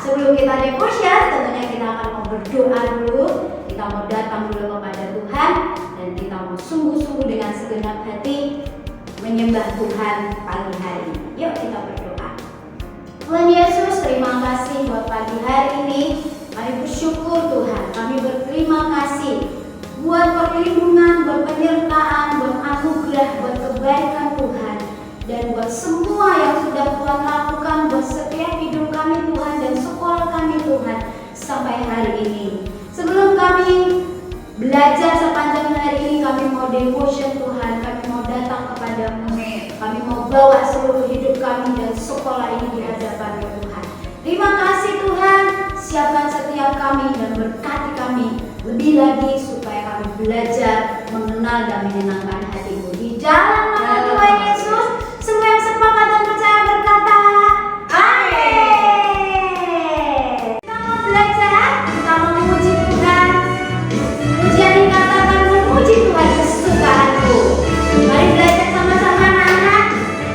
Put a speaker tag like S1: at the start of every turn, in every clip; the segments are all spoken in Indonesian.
S1: sebelum kita devotion, tentunya kita akan mau berdoa dulu. Kita mau datang dulu kepada Tuhan dan kita mau sungguh-sungguh dengan segenap hati menyembah Tuhan pagi hari ini. Yuk kita berdoa. Tuhan Yesus, terima kasih buat pagi hari ini. Kami bersyukur Tuhan, kami berterima kasih buat perlindungan, buat penyertaan, buat anugerah, buat kebaikan Tuhan, dan buat semua yang sudah Tuhan lakukan buat setiap hidup kami Tuhan dan sekolah kami Tuhan sampai hari ini. Sebelum kami belajar sepanjang hari ini, kami mau devotion Tuhan, kami mau datang kepadamu, kami mau bawa seluruh hidup kami dan sekolah ini di hadapan Tuhan. Terima kasih Tuhan, siapkan setiap kami dan berkati kami lebih lagi supaya kami belajar mengenal dan menyenangkan hati-Mu. Di dalam nama Tuhan Yesus, semua yang sepakat dan percaya berkata, amin. Kita mau belajar, kita mau memuji Tuhan. Pujian dikatakan memuji Tuhan kesukaanku. Mari belajar sama-sama anak-anak.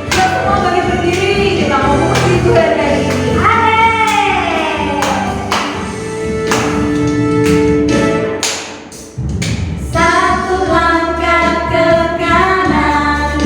S2: Kita semua bagi berdiri, kita mau memuji Tuhan hari ini.
S1: Satu langkah ke kanan.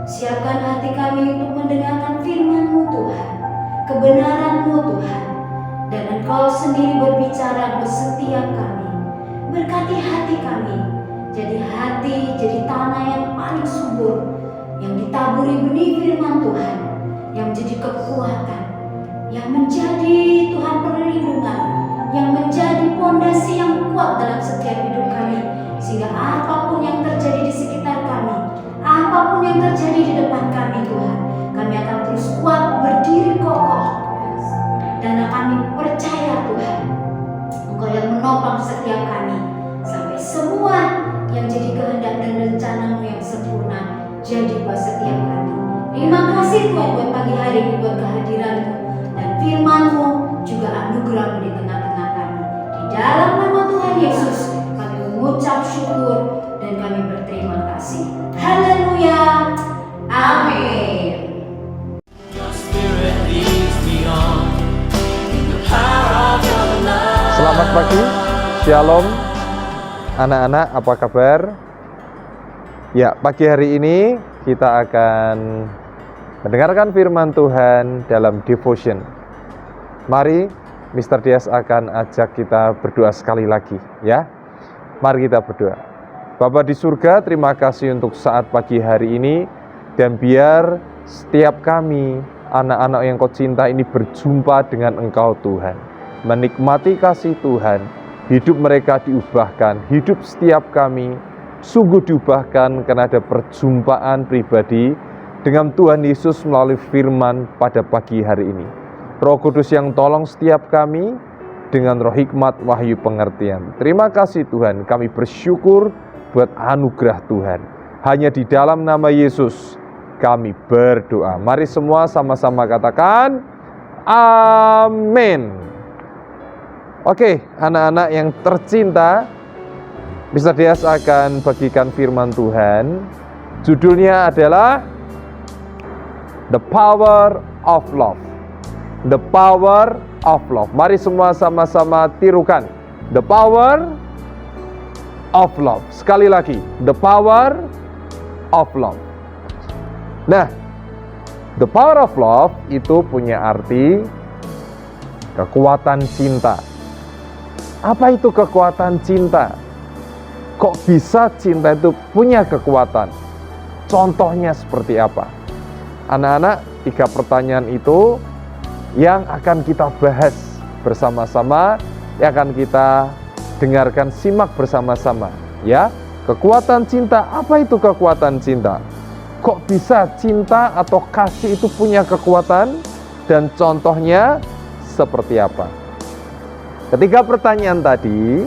S1: Siapkan hati kami untuk mendengarkan firman-Mu Tuhan, kebenaran-Mu Tuhan, dan Engkau sendiri berbicara bersetiap kami. Berkati hati kami, jadi tanah yang paling subur, yang ditaburi benih firman Tuhan, yang menjadi kekuatan, yang menjadi Tuhan perlindungan, yang menjadi pondasi yang kuat dalam setiap hidup kami, sehingga apapun yang terjadi di sekitar kami, apapun yang terjadi di depan kami Tuhan, kami akan terus kuat berdiri kokoh dan akan percaya Tuhan, Engkau yang menopang setiap kami sampai semua yang jadi kehendak dan rencana-Mu yang sempurna jadi buat setiap kami. Terima kasih Tuhan buat pagi hari ini, buat kehadiran-Mu dan firman-Mu, juga anugerah-Mu di tengah-tengah kami. Di dalam nama Tuhan Yesus kami mengucap syukur dan kami berterima kasih. Haleluya. Amin.
S3: Selamat pagi, Shalom anak-anak, apa kabar? Ya, pagi hari ini kita akan mendengarkan firman Tuhan dalam devotion. Mari Mr. Dias akan ajak kita berdoa sekali lagi, ya. Mari kita berdoa. Bapa di surga, terima kasih untuk saat pagi hari ini, dan biar setiap kami, anak-anak yang Kau cinta ini berjumpa dengan Engkau Tuhan. menikmati kasih Tuhan, hidup mereka diubahkan, hidup setiap kami sungguh diubahkan karena ada perjumpaan pribadi dengan Tuhan Yesus melalui firman pada pagi hari ini. Roh Kudus yang tolong setiap kami dengan roh hikmat, wahyu, pengertian. Terima kasih Tuhan, kami bersyukur buat anugerah Tuhan. Hanya di dalam nama Yesus kami berdoa. Mari semua sama-sama katakan amin. Oke, anak-anak yang tercinta, Mr. Dias akan bagikan firman Tuhan. Judulnya adalah The Power of Love. The Power of Love. Mari semua sama-sama tirukan. The Power of Love. Sekali lagi, The Power of Love. Nah, The Power of Love itu punya arti kekuatan cinta. Apa itu kekuatan cinta? Kok bisa cinta itu punya kekuatan? Contohnya seperti apa? Anak-anak, 3 pertanyaan itu yang akan kita bahas bersama-sama, yang akan kita dengarkan, simak bersama-sama. Ya, kekuatan cinta. Apa itu kekuatan cinta? Kok bisa cinta atau kasih itu punya kekuatan? Dan contohnya seperti apa? Ketiga pertanyaan tadi,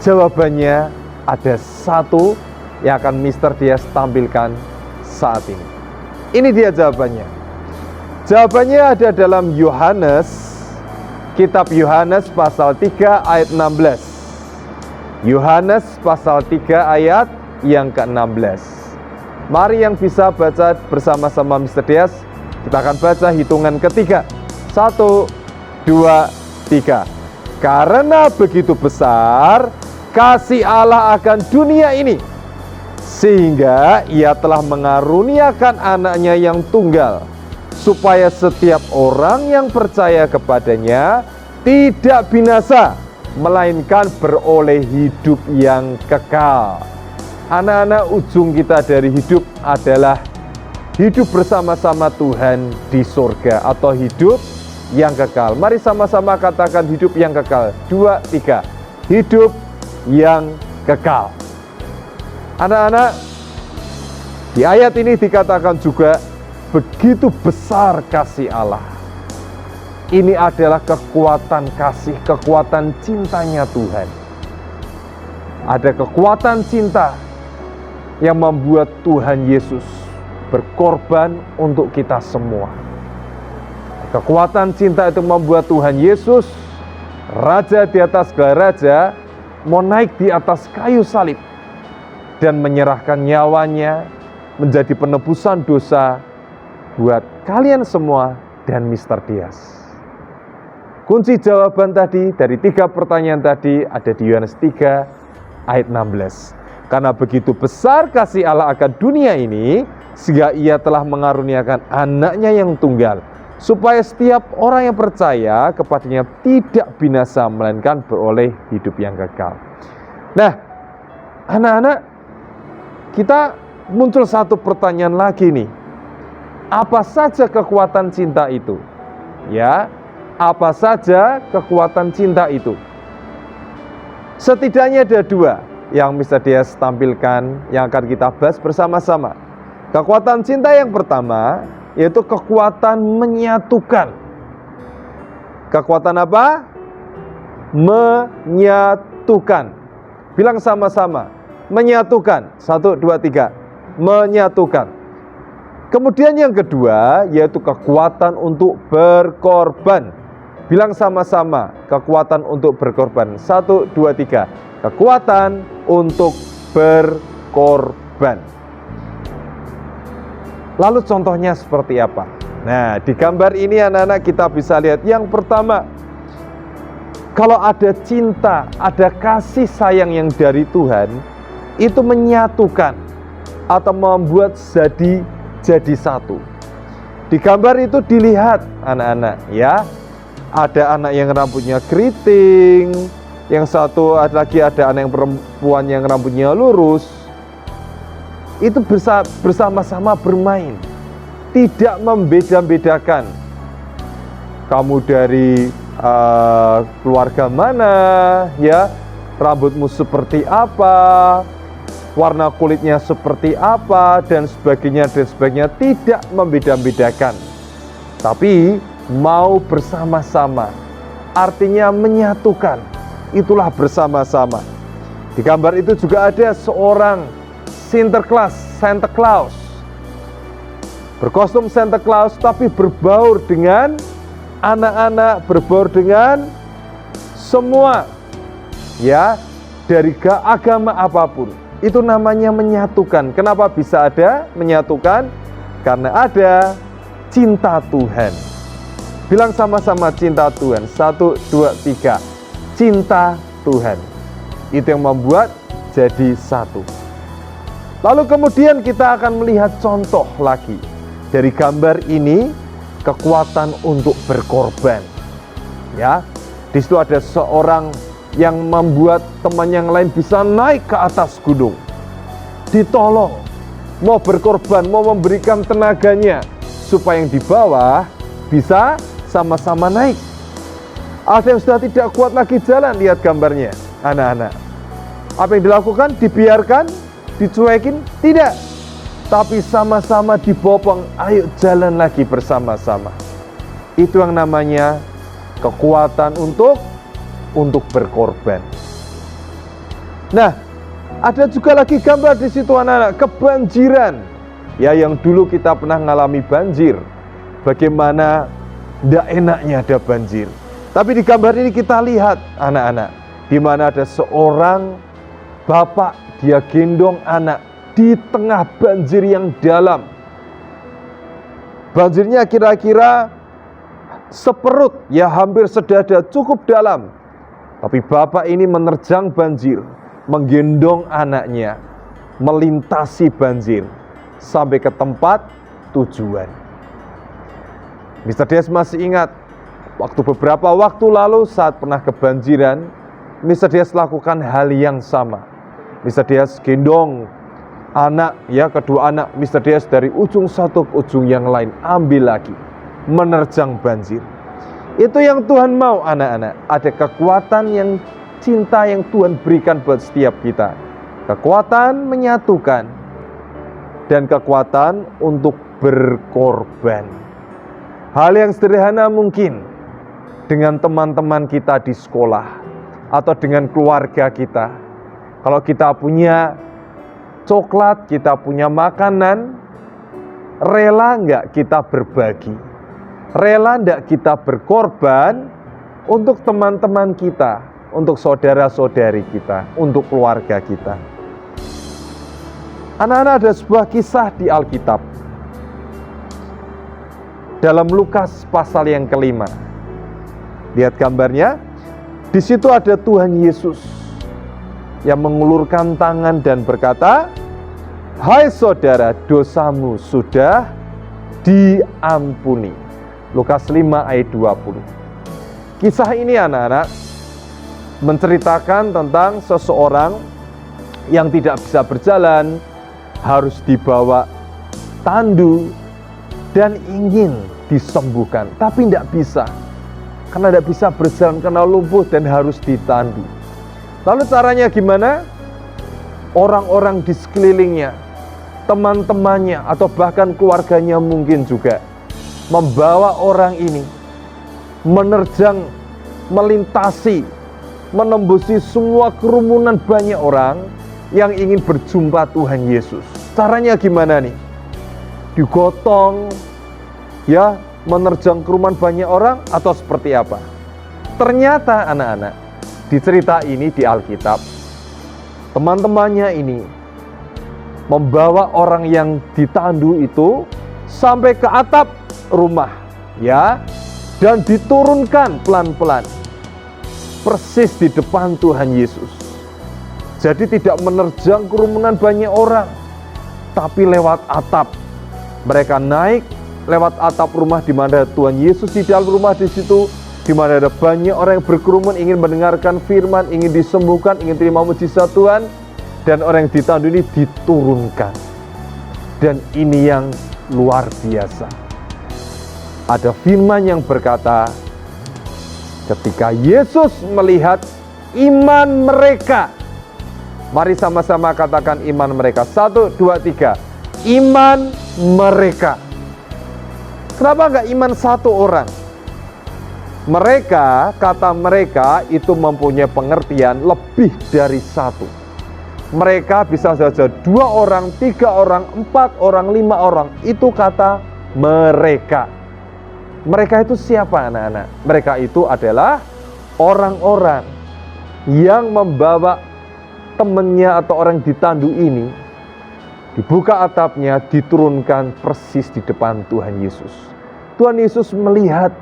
S3: jawabannya ada satu yang akan Mr. Dias tampilkan saat ini. Ini dia jawabannya. Jawabannya ada dalam Yohanes, kitab Yohanes pasal 3 ayat 16. Yohanes pasal 3 ayat yang ke-16. Mari yang bisa baca bersama-sama Mr. Dias, kita akan baca hitungan ketiga. 1, 2, 3. Karena begitu besar kasih Allah akan dunia ini, sehingga Ia telah mengaruniakan anaknya yang tunggal, supaya setiap orang yang percaya kepadanya tidak binasa, melainkan beroleh hidup yang kekal. Anak-anak, ujung kita dari hidup adalah hidup bersama-sama Tuhan di surga atau hidup yang kekal. Mari sama-sama katakan hidup yang kekal. 2, 3. Hidup yang kekal. Anak-anak, di ayat ini dikatakan juga begitu besar kasih Allah. Ini adalah kekuatan kasih, kekuatan cintanya Tuhan. Ada kekuatan cinta yang membuat Tuhan Yesus berkorban untuk kita semua. Kekuatan cinta itu membuat Tuhan Yesus, Raja di atas segala raja, mau naik di atas kayu salib dan menyerahkan nyawanya menjadi penebusan dosa buat kalian semua dan Mr. Dias. Kunci jawaban tadi dari 3 pertanyaan tadi ada di Yohanes 3 ayat 16. Karena begitu besar kasih Allah akan dunia ini, sehingga Ia telah mengaruniakan anaknya yang tunggal, supaya setiap orang yang percaya kepadanya tidak binasa, melainkan beroleh hidup yang kekal. Nah, anak-anak, kita muncul satu pertanyaan lagi nih. Apa saja kekuatan cinta itu? Ya, apa saja kekuatan cinta itu? Setidaknya ada 2 yang Mr. Dias tampilkan yang akan kita bahas bersama-sama. Kekuatan cinta yang pertama yaitu kekuatan menyatukan. Kekuatan apa? Menyatukan. Bilang sama-sama, menyatukan. 1, 2, 3. Menyatukan. Kemudian yang kedua yaitu kekuatan untuk berkorban. Bilang sama-sama, kekuatan untuk berkorban. 1, 2, 3. Kekuatan untuk berkorban. Lalu contohnya seperti apa? Nah, di gambar ini anak-anak kita bisa lihat yang pertama, kalau ada cinta, ada kasih sayang yang dari Tuhan, itu menyatukan atau membuat jadi satu. Di gambar itu dilihat anak-anak ya, ada anak yang rambutnya keriting, yang satu lagi ada anak yang perempuan yang rambutnya lurus. Itu bersama-sama bermain, tidak membeda-bedakan. Kamu dari keluarga mana, ya, rambutmu seperti apa, warna kulitnya seperti apa, dan sebagainya, tidak membeda-bedakan. Tapi mau bersama-sama, artinya menyatukan, itulah bersama-sama. Di gambar itu juga ada seorang Santa Claus, berkostum Santa Claus, tapi berbaur dengan anak-anak, berbaur dengan semua, ya, dari agama apapun. Itu namanya menyatukan. Kenapa bisa ada menyatukan? Karena ada cinta Tuhan. Bilang sama-sama cinta Tuhan. 1, 2, 3. Cinta Tuhan. Itu yang membuat jadi satu. Lalu kemudian kita akan melihat contoh lagi. Dari gambar ini, kekuatan untuk berkorban. Ya, di situ ada seorang yang membuat teman yang lain bisa naik ke atas gunung. Ditolong, mau berkorban, mau memberikan tenaganya, supaya yang di bawah bisa sama-sama naik. Ada yang sudah tidak kuat lagi jalan, lihat gambarnya, anak-anak. Apa yang dilakukan? Dibiarkan? Dicuekin? Tidak. Tapi sama-sama dibopong, ayo jalan lagi bersama-sama. Itu yang namanya kekuatan untuk berkorban. Nah, ada juga lagi gambar di situ anak-anak, kebanjiran. Ya, yang dulu kita pernah mengalami banjir. Bagaimana tidak enaknya ada banjir. Tapi di gambar ini kita lihat anak-anak, di mana ada seorang bapak, dia gendong anak di tengah banjir yang dalam. Banjirnya kira-kira seperut, ya hampir sedada, cukup dalam. Tapi bapak ini menerjang banjir, menggendong anaknya, melintasi banjir, sampai ke tempat tujuan. Mr. Des masih ingat, waktu beberapa waktu lalu saat pernah kebanjiran, Mr. Des lakukan hal yang sama. Mr. Des gendong anak, ya, kedua anak Mr. Des dari ujung satu ke ujung yang lain, ambil lagi, menerjang banjir. Itu yang Tuhan mau anak-anak. Ada kekuatan yang cinta yang Tuhan berikan buat setiap kita. Kekuatan menyatukan dan kekuatan untuk berkorban. Hal yang sederhana mungkin dengan teman-teman kita di sekolah atau dengan keluarga kita. Kalau kita punya coklat, kita punya makanan, rela nggak kita berbagi? Rela nggak kita berkorban untuk teman-teman kita, untuk saudara-saudari kita, untuk keluarga kita? Anak-anak, ada sebuah kisah di Alkitab. Dalam Lukas pasal yang ke-5. Lihat gambarnya. Di situ ada Tuhan Yesus yang mengulurkan tangan dan berkata, "Hai saudara, dosamu sudah diampuni." Lukas 5 ayat 20. Kisah ini anak-anak menceritakan tentang seseorang yang tidak bisa berjalan, harus dibawa tandu dan ingin disembuhkan, tapi tidak bisa. Karena tidak bisa berjalan, karena lumpuh dan harus ditandu. Lalu caranya gimana? Orang-orang di sekelilingnya, teman-temannya, atau bahkan keluarganya mungkin juga membawa orang ini, menerjang, melintasi, menembusi semua kerumunan banyak orang yang ingin berjumpa Tuhan Yesus. Caranya gimana nih? Digotong, ya, menerjang kerumunan banyak orang, atau seperti apa? Ternyata anak-anak, di cerita ini di Alkitab, teman-temannya ini membawa orang yang ditandu itu sampai ke atap rumah, ya, dan diturunkan pelan-pelan persis di depan Tuhan Yesus. Jadi tidak menerjang kerumunan banyak orang, tapi lewat atap. Mereka naik lewat atap rumah di mana Tuhan Yesus di dalam rumah di situ, di mana ada banyak orang yang berkerumun ingin mendengarkan firman, ingin disembuhkan, ingin terima mujizat Tuhan, dan orang yang ditandu ini diturunkan. Dan ini yang luar biasa. Ada firman yang berkata, Ketika Yesus melihat iman mereka. Mari sama-sama katakan iman mereka. 1, 2, 3. Iman mereka. Kenapa enggak iman satu orang? Mereka, kata mereka itu mempunyai pengertian lebih dari satu. Mereka bisa saja 2 orang, 3 orang, 4 orang, 5 orang. Itu kata mereka. Mereka itu siapa anak-anak? Mereka itu adalah orang-orang yang membawa temannya atau orang ditandu ini, dibuka atapnya, diturunkan persis di depan Tuhan Yesus. Tuhan Yesus melihat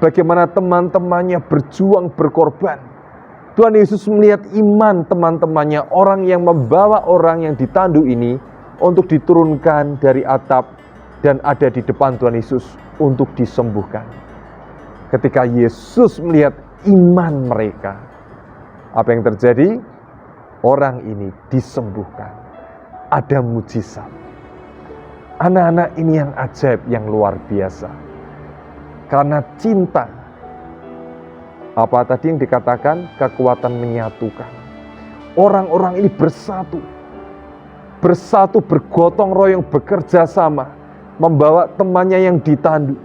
S3: bagaimana teman-temannya berjuang berkorban. Tuhan Yesus melihat iman teman-temannya, orang yang membawa orang yang ditandu ini untuk diturunkan dari atap dan ada di depan Tuhan Yesus untuk disembuhkan. Ketika Yesus melihat iman mereka, apa yang terjadi? Orang ini disembuhkan. Ada mujizat. Anak-anak ini yang ajaib, yang luar biasa. Karena cinta. Apa tadi yang dikatakan? Kekuatan menyatukan. Orang-orang ini bersatu. Bersatu, bergotong royong, bekerja sama. Membawa temannya yang ditandu.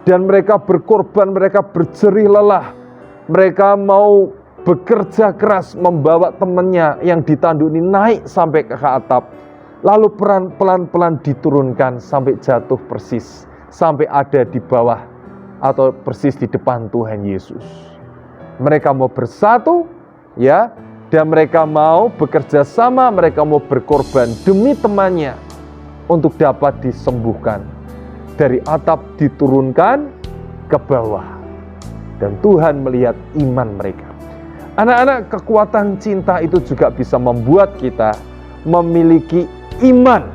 S3: Dan mereka berkorban, mereka berjerih lelah. Mereka mau bekerja keras membawa temannya yang ditandu ini naik sampai ke atap. Lalu pelan-pelan diturunkan sampai jatuh persis. Sampai ada di bawah atau persis di depan Tuhan Yesus. Mereka mau bersatu, ya, dan mereka mau bekerja sama, mereka mau berkorban demi temannya untuk dapat disembuhkan. Dari atap diturunkan ke bawah. Dan Tuhan melihat iman mereka. Anak-anak, kekuatan cinta itu juga bisa membuat kita memiliki iman.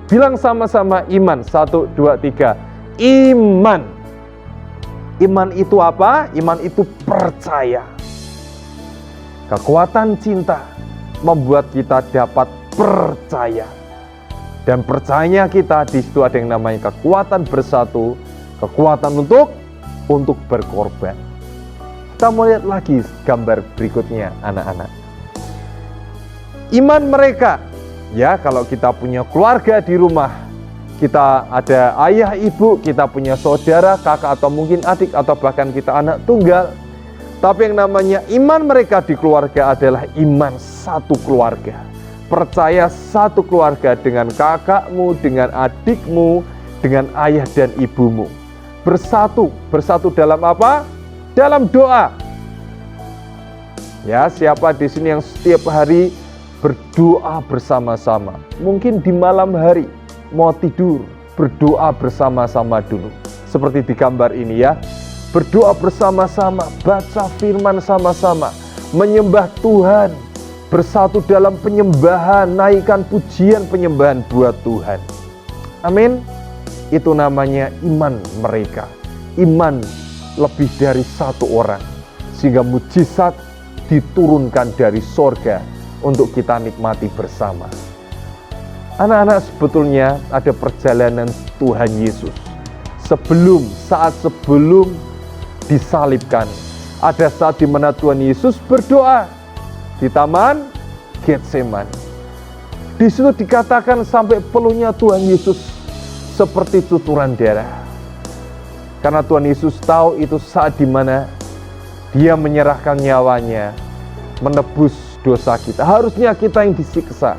S3: Bilang sama-sama iman. 1, 2, 3. Iman. Iman itu apa? Iman itu percaya. Kekuatan cinta membuat kita dapat percaya. Dan percayanya kita, di situ ada yang namanya kekuatan bersatu, kekuatan untuk berkorban. Kita mau lihat lagi gambar berikutnya, anak-anak. Iman mereka, ya, kalau kita punya keluarga di rumah, kita ada ayah, ibu, kita punya saudara, kakak atau mungkin adik, atau bahkan kita anak tunggal. Tapi yang namanya iman mereka di keluarga adalah iman satu keluarga. Percaya satu keluarga dengan kakakmu, dengan adikmu, dengan ayah dan ibumu. Bersatu dalam apa? Dalam doa. Ya, siapa di sini yang setiap hari berdoa bersama-sama? Mungkin di malam hari mau tidur, berdoa bersama-sama dulu. Seperti di gambar ini ya. Berdoa bersama-sama, baca firman sama-sama, menyembah Tuhan, bersatu dalam penyembahan, naikkan pujian penyembahan buat Tuhan. Amin. Itu namanya iman mereka. Iman lebih dari satu orang, sehingga mujizat diturunkan dari sorga untuk kita nikmati bersama. Anak-anak, sebetulnya ada perjalanan Tuhan Yesus saat sebelum disalibkan. Ada saat di mana Tuhan Yesus berdoa di Taman Getsemani. Di situ dikatakan sampai peluhnya Tuhan Yesus seperti cucuran darah. Karena Tuhan Yesus tahu itu saat di mana Dia menyerahkan nyawanya, menebus dosa kita. Harusnya kita yang disiksa.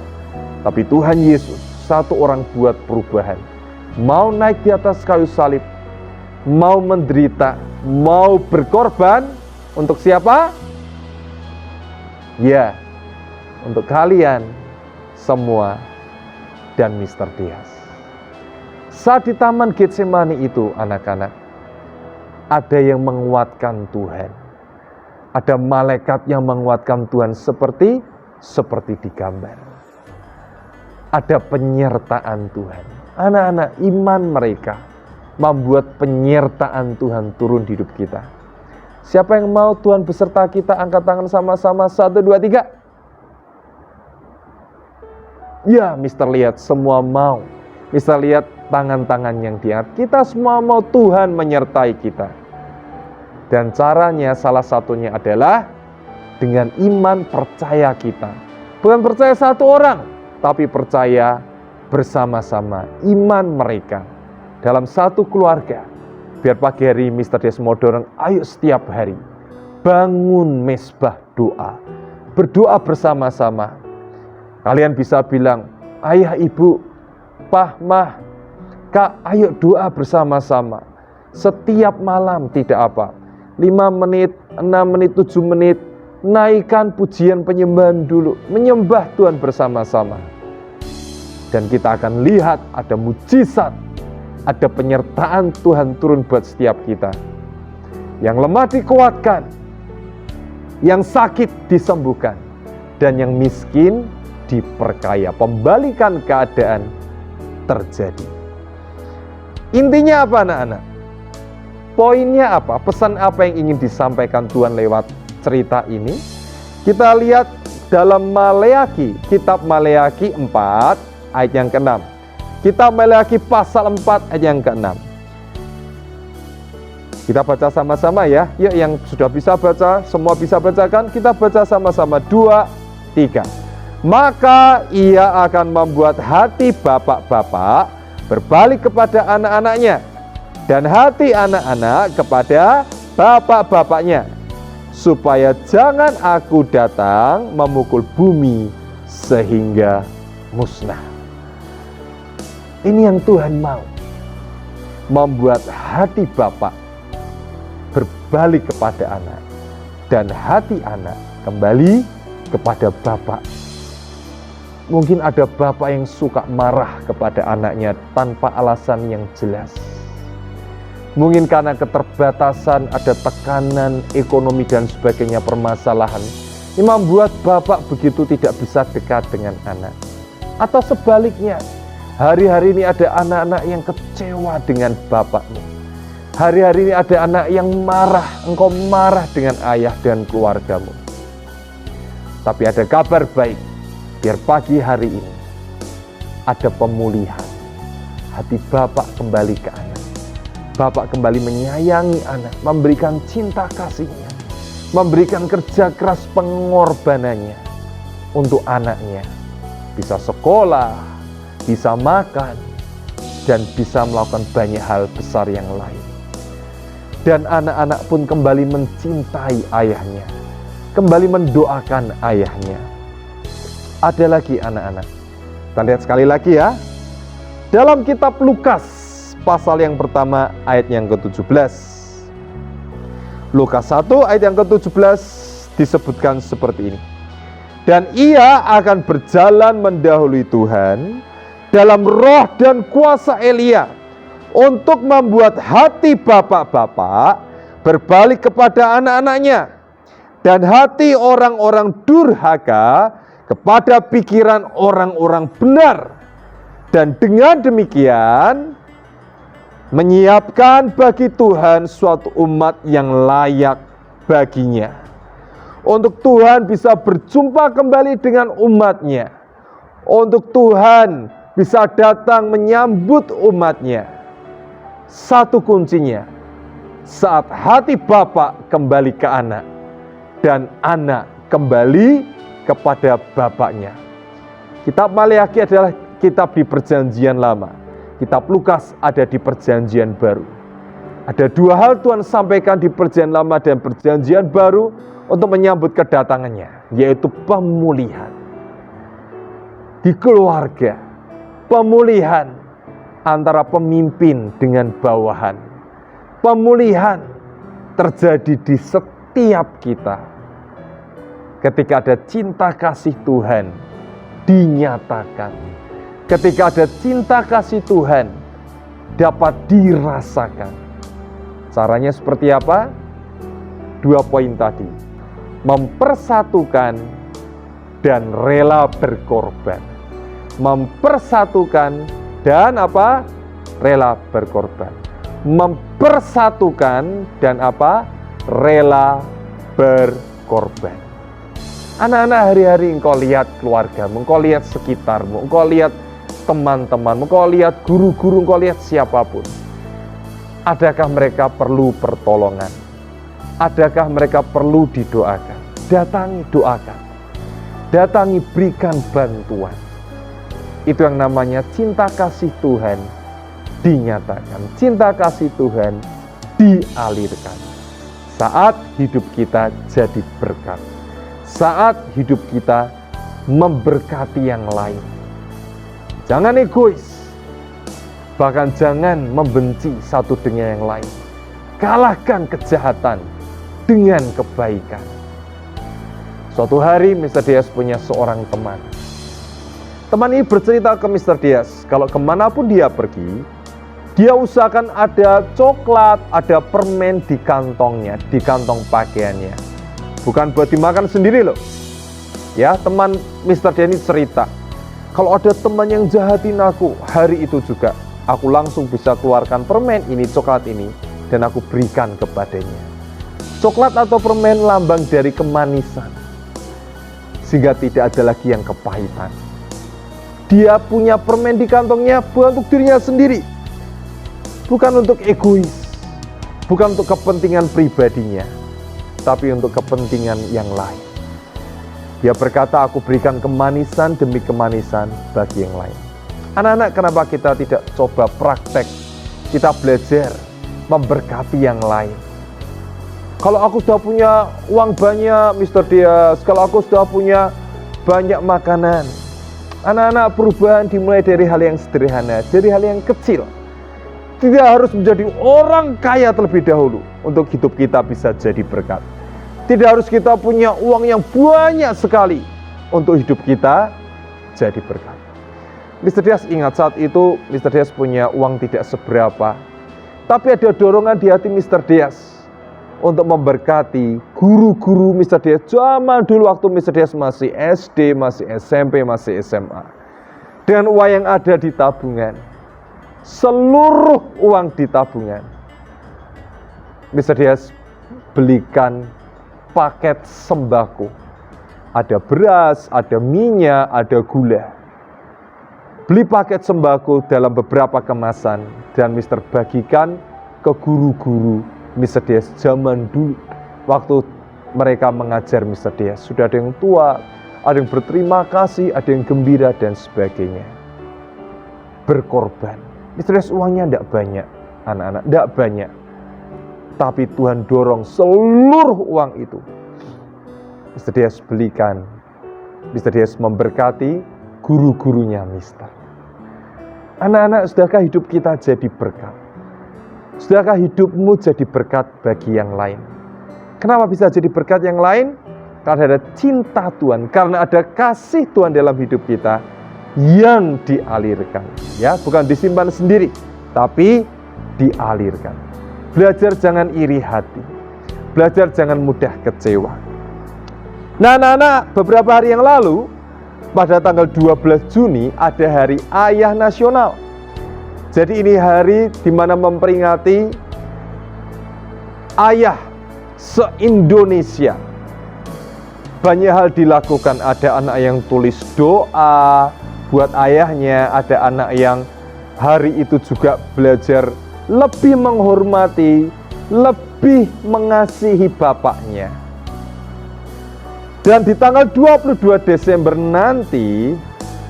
S3: Tapi Tuhan Yesus, satu orang buat perubahan. Mau naik di atas kayu salib, mau menderita, mau berkorban. Untuk siapa? Ya, untuk kalian semua dan Mr. Dias. Saat di Taman Getsemani itu, anak-anak, ada yang menguatkan Tuhan. Ada malaikat yang menguatkan Tuhan seperti di gambar. Ada penyertaan Tuhan. Anak-anak, iman mereka membuat penyertaan Tuhan turun di hidup kita. Siapa yang mau Tuhan beserta kita? Angkat tangan sama-sama. 1, 2, 3. Ya, Mister lihat semua mau. Mister lihat tangan-tangan yang diangkat. Kita semua mau Tuhan menyertai kita. Dan caranya salah satunya adalah dengan iman percaya kita. Bukan percaya satu orang, tapi percaya bersama-sama iman mereka dalam satu keluarga. Biar pagi hari Mr. Desmo dorong, ayo setiap hari bangun mesbah doa. Berdoa bersama-sama. Kalian bisa bilang, ayah, ibu, pah, mah, kak, ayo doa bersama-sama. Setiap malam tidak apa. 5 menit, 6 menit, 7 menit, naikkan pujian penyembahan dulu, menyembah Tuhan bersama-sama. Dan kita akan lihat ada mujizat, ada penyertaan Tuhan turun buat setiap kita. Yang lemah dikuatkan, yang sakit disembuhkan, dan yang miskin diperkaya. Pembalikan keadaan terjadi. Intinya apa anak-anak? Poinnya apa? Pesan apa yang ingin disampaikan Tuhan lewat cerita ini? Kita lihat dalam Maleaki, kitab Maleaki 4 ayat yang ke-6. Kitab Maleaki pasal 4 ayat yang ke-6. Kita baca sama-sama ya. Yuk, yang sudah bisa baca, semua bisa bacakan. Kita baca sama-sama. 2, 3. Maka ia akan membuat hati bapak-bapak berbalik kepada anak-anaknya, dan hati anak-anak kepada bapak-bapaknya, supaya jangan aku datang memukul bumi sehingga musnah. Ini yang Tuhan mau, membuat hati bapak berbalik kepada anak, dan hati anak kembali kepada bapak. Mungkin ada bapak yang suka marah kepada anaknya tanpa alasan yang jelas. Mungkin karena keterbatasan, ada tekanan ekonomi dan sebagainya, permasalahan. Ini membuat bapak begitu tidak bisa dekat dengan anak. Atau sebaliknya, hari-hari ini ada anak-anak yang kecewa dengan bapakmu. Hari-hari ini ada anak yang marah, engkau marah dengan ayah dan keluargamu. Tapi ada kabar baik, biar pagi hari ini ada pemulihan. Hati bapak kembali ke anak. Bapak kembali menyayangi anak, memberikan cinta kasihnya, memberikan kerja keras pengorbanannya untuk anaknya. Bisa sekolah, bisa makan, dan bisa melakukan banyak hal besar yang lain. Dan anak-anak pun kembali mencintai ayahnya, kembali mendoakan ayahnya. Ada lagi anak-anak. Kita lihat sekali lagi ya. Dalam kitab Lukas, pasal yang pertama ayat yang ke-17. Lukas 1 ayat yang ke-17 disebutkan seperti ini. Dan ia akan berjalan mendahului Tuhan dalam roh dan kuasa Elia, untuk membuat hati bapak-bapak berbalik kepada anak-anaknya, dan hati orang-orang durhaka kepada pikiran orang-orang benar. Dan dengan demikian menyiapkan bagi Tuhan suatu umat yang layak baginya. Untuk Tuhan bisa berjumpa kembali dengan umatnya. Untuk Tuhan bisa datang menyambut umatnya. Satu kuncinya, saat hati bapak kembali ke anak, dan anak kembali kepada bapaknya. Kitab Maleaki adalah kitab di perjanjian lama. Kitab Lukas ada di perjanjian baru. Ada dua hal Tuhan sampaikan di perjanjian lama dan perjanjian baru untuk menyambut kedatangannya, yaitu pemulihan di keluarga, pemulihan antara pemimpin dengan bawahan, pemulihan terjadi di setiap kita ketika ada cinta kasih Tuhan dinyatakan, ketika ada cinta kasih Tuhan dapat dirasakan. Caranya seperti apa? 2 poin tadi. Mempersatukan dan rela berkorban. Mempersatukan dan apa? Rela berkorban. Mempersatukan dan apa? Rela berkorban. Anak-anak, hari-hari engkau lihat keluargamu, engkau lihat sekitarmu, engkau lihat teman-temanmu, engkau lihat guru-guru, engkau lihat siapapun. Adakah mereka perlu pertolongan? Adakah mereka perlu didoakan? Datangi, doakan. Datangi, berikan bantuan. Itu yang namanya cinta kasih Tuhan dinyatakan. Cinta kasih Tuhan dialirkan. Saat hidup kita jadi berkat. Saat hidup kita memberkati yang lain. Jangan egois. Bahkan jangan membenci satu dengan yang lain. Kalahkan kejahatan dengan kebaikan. Suatu hari Mr. Dias punya seorang teman. Teman ini bercerita ke Mr. Dias, kalau kemanapun dia pergi, dia usahakan ada coklat, ada permen di kantongnya, di kantong pakaiannya. Bukan buat dimakan sendiri loh. Ya, teman Mr. Dias ini cerita, kalau ada teman yang jahatin aku, hari itu juga aku langsung bisa keluarkan permen ini, coklat ini, dan aku berikan kepadanya. Coklat atau permen lambang dari kemanisan, sehingga tidak ada lagi yang kepahitan. Dia punya permen di kantongnya bukan untuk dirinya sendiri, bukan untuk egois, bukan untuk kepentingan pribadinya, tapi untuk kepentingan yang lain. Dia berkata, aku berikan kemanisan demi kemanisan bagi yang lain. Anak-anak, kenapa kita tidak coba praktek? Kita belajar memberkati yang lain. Kalau aku sudah punya uang banyak, Mr. Dias, kalau aku sudah punya banyak makanan. Anak-anak, perubahan dimulai dari hal yang sederhana, dari hal yang kecil. Tidak harus menjadi orang kaya terlebih dahulu untuk hidup kita bisa jadi berkat. Tidak harus kita punya uang yang banyak sekali untuk hidup kita jadi berkat. Mr. Dias ingat saat itu Mr. Dias punya uang tidak seberapa, tapi ada dorongan di hati Mr. Dias untuk memberkati guru-guru Mr. Dias zaman dulu waktu Mr. Dias masih SD, masih SMP, masih SMA. Dengan uang yang ada di tabungan, seluruh uang di tabungan, Mr. Dias belikan paket sembako. Ada beras, ada minyak, ada gula. Beli paket sembako dalam beberapa kemasan dan Mr. bagikan ke guru-guru Mr. Dias zaman dulu. Waktu mereka mengajar Mr. Dias, sudah ada yang tua, ada yang berterima kasih, ada yang gembira dan sebagainya. Berkorban. Mr. Dias uangnya tidak banyak, anak-anak, tidak banyak. Tapi Tuhan dorong seluruh uang itu. Mr. Dias belikan. Mr. Dias memberkati guru-gurunya Mr. Anak-anak, sudahkah hidup kita jadi berkat? Sudahkah hidupmu jadi berkat bagi yang lain? Kenapa bisa jadi berkat yang lain? Karena ada cinta Tuhan, karena ada kasih Tuhan dalam hidup kita yang dialirkan. Ya, bukan disimpan sendiri, tapi dialirkan. Belajar jangan iri hati. Belajar jangan mudah kecewa. Nah, anak-anak, beberapa hari yang lalu, pada tanggal 12 Juni ada Hari Ayah Nasional. Jadi ini hari di mana memperingati ayah se-Indonesia. Banyak hal dilakukan, ada anak yang tulis doa buat ayahnya, ada anak yang hari itu juga belajar lebih menghormati, lebih mengasihi bapaknya. Dan di tanggal 22 Desember nanti,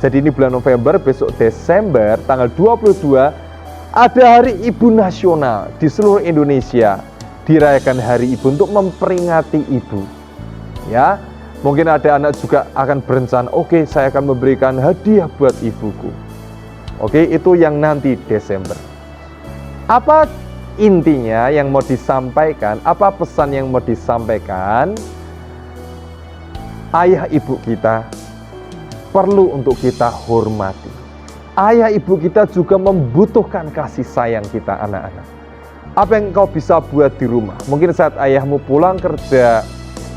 S3: jadi ini bulan November, besok Desember, tanggal 22, ada Hari Ibu Nasional di seluruh Indonesia. Dirayakan Hari Ibu untuk memperingati ibu. Ya, mungkin ada anak juga akan berencana, oke, saya akan memberikan hadiah buat ibuku. Oke, itu yang nanti Desember. Apa intinya yang mau disampaikan? Apa pesan yang mau disampaikan? Ayah ibu kita perlu untuk kita hormati. Ayah ibu kita juga membutuhkan kasih sayang kita, anak-anak. Apa yang kau bisa buat di rumah? Mungkin saat ayahmu pulang kerja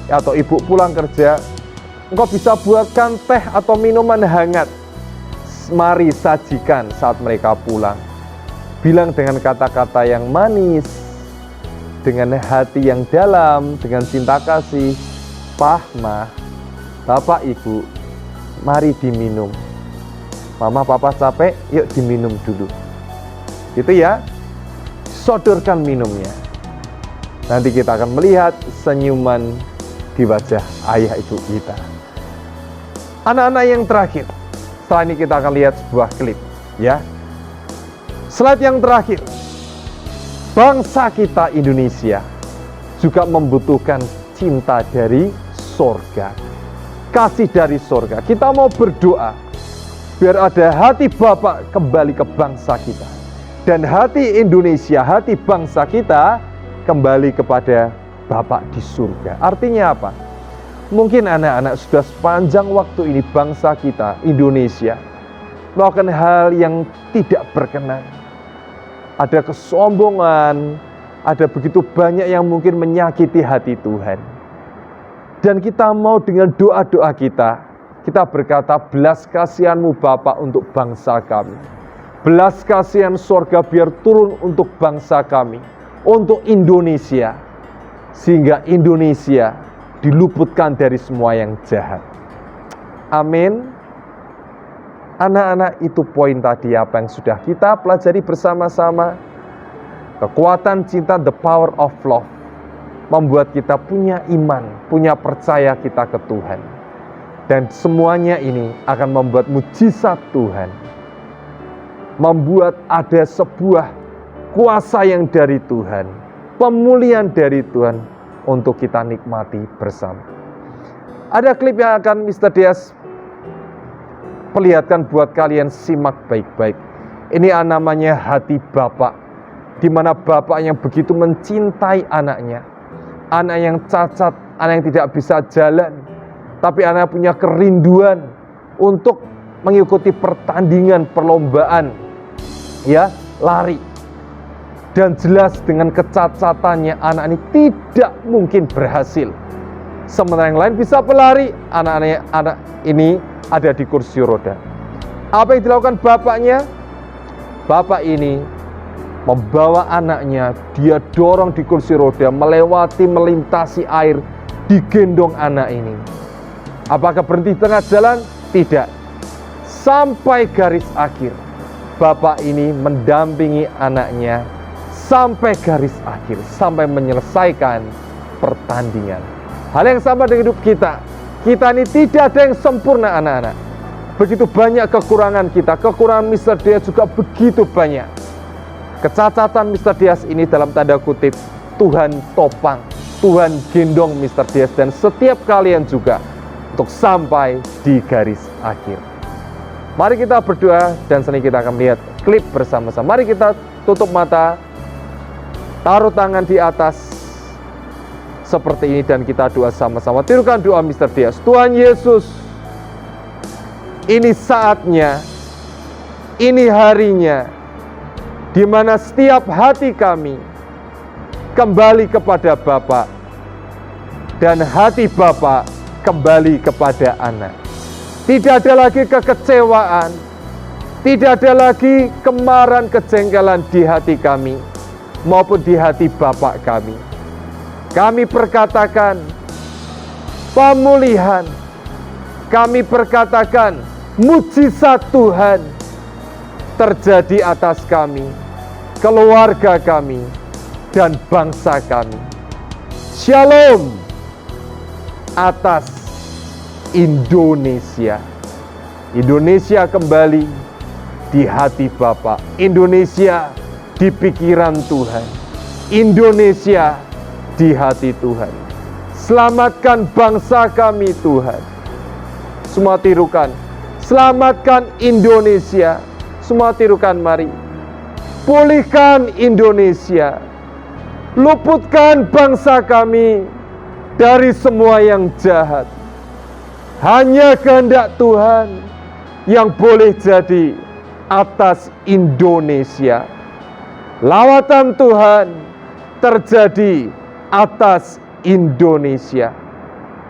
S3: atau ibu pulang kerja, engkau bisa buatkan teh atau minuman hangat. Mari sajikan saat mereka pulang. Bilang dengan kata-kata yang manis, dengan hati yang dalam, dengan cinta kasih. Pah, Mah, Bapak, Ibu, mari diminum. Mama, Papa capek, yuk diminum dulu. Gitu ya. Sodorkan minumnya. nanti kita akan melihat senyuman di wajah ayah ibu kita. Anak-anak yang terakhir, setelah ini kita akan lihat sebuah klip, ya. Slide yang terakhir, bangsa kita Indonesia juga membutuhkan cinta dari sorga, kasih dari sorga. Kita mau berdoa biar ada hati Bapa kembali ke bangsa kita, dan hati Indonesia, hati bangsa kita kembali kepada Bapa di surga. Artinya apa? Mungkin anak-anak sudah sepanjang waktu ini bangsa kita Indonesia melakukan hal yang tidak berkenan. Ada kesombongan, ada begitu banyak yang mungkin menyakiti hati Tuhan. Dan kita mau dengan doa-doa kita berkata, belas kasihan-Mu Bapa untuk bangsa kami. Belas kasihan sorga biar turun untuk bangsa kami, untuk Indonesia. Sehingga Indonesia diluputkan dari semua yang jahat. Amin. Anak-anak, itu poin tadi apa yang sudah kita pelajari bersama-sama. Kekuatan cinta, the power of love, membuat kita punya iman, punya percaya kita ke Tuhan. Dan semuanya ini akan membuat mujizat Tuhan, membuat ada sebuah kuasa yang dari Tuhan, pemulihan dari Tuhan untuk kita nikmati bersama. Ada klip yang akan Mr. Dias perlihatkan buat kalian, simak baik-baik. Ini namanya hati Bapak, di mana Bapak yang begitu mencintai anaknya, anak yang cacat, anak yang tidak bisa jalan, tapi anak punya kerinduan untuk mengikuti pertandingan perlombaan, ya, lari. Dan jelas dengan kecacatannya anak ini tidak mungkin berhasil. Sementara yang lain bisa pelari, anak ini ada di kursi roda. Apa yang dilakukan bapaknya? Bapak ini membawa anaknya, dia dorong di kursi roda, melintasi air, digendong anak ini. Apakah berhenti tengah jalan? Tidak. Sampai garis akhir, bapak ini mendampingi anaknya sampai garis akhir, sampai menyelesaikan pertandingan. Hal yang sama dengan hidup kita. Kita ini tidak ada yang sempurna, anak-anak. Begitu banyak kekurangan kita. Kekurangan Mr. Dias juga begitu banyak. Kecacatan Mr. Dias ini dalam tanda kutip Tuhan topang, Tuhan gendong Mr. Dias dan setiap kalian juga untuk sampai di garis akhir. Mari kita berdoa dan seni kita akan melihat klip bersama-sama. Mari kita tutup mata, taruh tangan di atas seperti ini dan kita doa sama-sama. Tirukan doa Mr. Dias. Tuhan Yesus, ini saatnya, ini harinya, di mana setiap hati kami kembali kepada Bapa dan hati Bapa kembali kepada anak. Tidak ada lagi kekecewaan, tidak ada lagi kemarahan, kejengkelan di hati kami maupun di hati Bapa kami. Kami perkatakan pemulihan, kami perkatakan mujizat Tuhan terjadi atas kami, keluarga kami, dan bangsa kami. Shalom atas Indonesia. Indonesia kembali di hati Bapa. Indonesia di pikiran Tuhan. Indonesia di hati Tuhan. Selamatkan bangsa kami Tuhan. Semua tirukan. Selamatkan Indonesia. Semua tirukan, mari. Pulihkan Indonesia. Luputkan bangsa kami dari semua yang jahat. Hanya kehendak Tuhan yang boleh jadi atas Indonesia. Lawatan Tuhan terjadi atas Indonesia.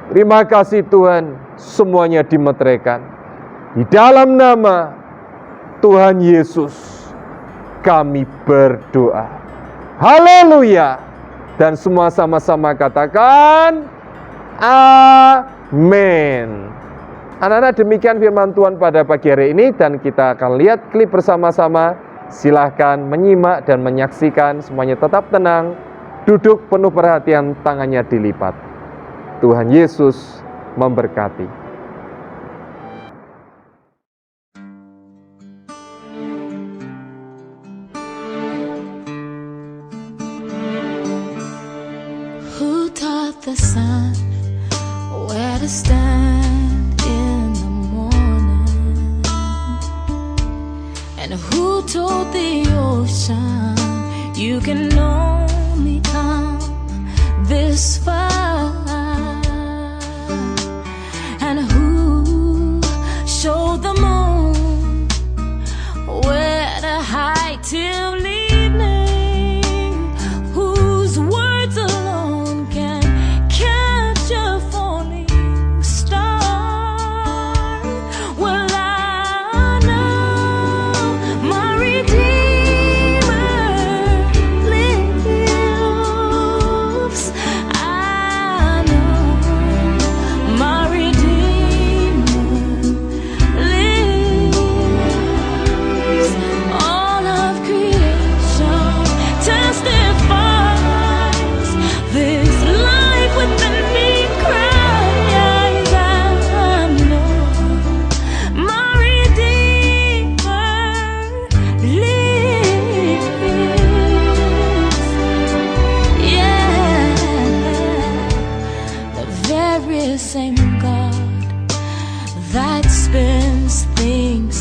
S3: Terima kasih Tuhan, semuanya dimeteraikan. Di dalam nama Tuhan Yesus kami berdoa. Haleluya. Dan semua sama-sama katakan amin. Anak-anak, demikian firman Tuhan pada pagi hari ini dan kita akan lihat klip bersama-sama. Silahkan menyimak dan menyaksikan, semuanya tetap tenang, duduk penuh perhatian, tangannya dilipat. Tuhan Yesus memberkati.
S4: Who taught the sun where to stand in the morning? And who told the ocean you can only come this far? And who showed the moon where to hide till evening? Whose words alone can catch a falling star? Well, I know my Redeemer lives. I know my Redeemer lives. All of creation testifies this life within me cries. I know my Redeemer lives. Yeah, the very same God that spins things